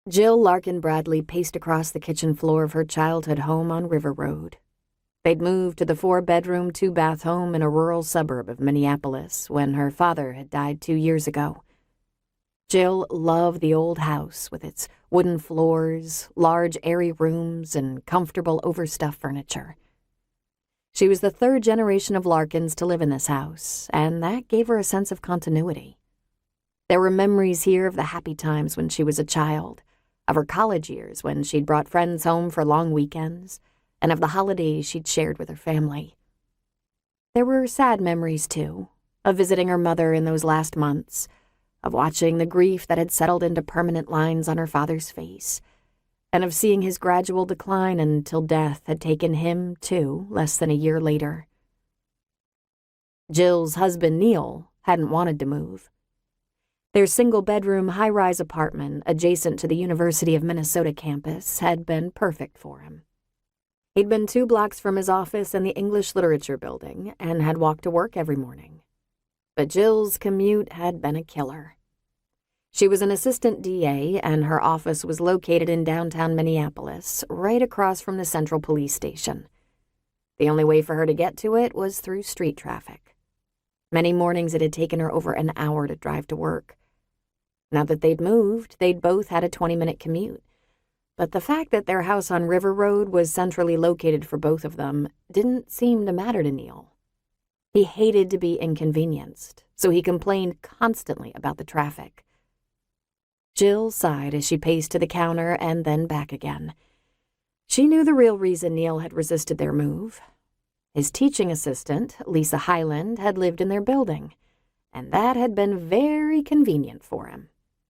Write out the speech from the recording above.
Jill Larkin Bradley paced across the kitchen floor of her childhood home on River Road. They'd moved to the 4-bedroom, 2-bath home in a rural suburb of Minneapolis when her father had died 2 years ago. Jill loved the old house with its wooden floors, large airy rooms, and comfortable overstuffed furniture. She was the 3rd generation of Larkins to live in this house, and that gave her a sense of continuity. There were memories here of the happy times when she was a child, of her college years when she'd brought friends home for long weekends, and of the holidays she'd shared with her family. There were sad memories, too, of visiting her mother in those last months, of watching the grief that had settled into permanent lines on her father's face, and of seeing his gradual decline until death had taken him, too, less than a year later. Jill's husband, Neil, hadn't wanted to move. Their single-bedroom, high-rise apartment adjacent to the University of Minnesota campus had been perfect for him. He'd been 2 blocks from his office in the English Literature Building and had walked to work every morning. But Jill's commute had been a killer. She was an assistant DA, and her office was located in downtown Minneapolis, right across from the Central Police Station. The only way for her to get to it was through street traffic. Many mornings it had taken her over an hour to drive to work. Now that they'd moved, they'd both had a 20-minute commute. But the fact that their house on River Road was centrally located for both of them didn't seem to matter to Neil. He hated to be inconvenienced, so he complained constantly about the traffic. Jill sighed as she paced to the counter and then back again. She knew the real reason Neil had resisted their move. His teaching assistant, Lisa Hyland, had lived in their building, and that had been very convenient for him.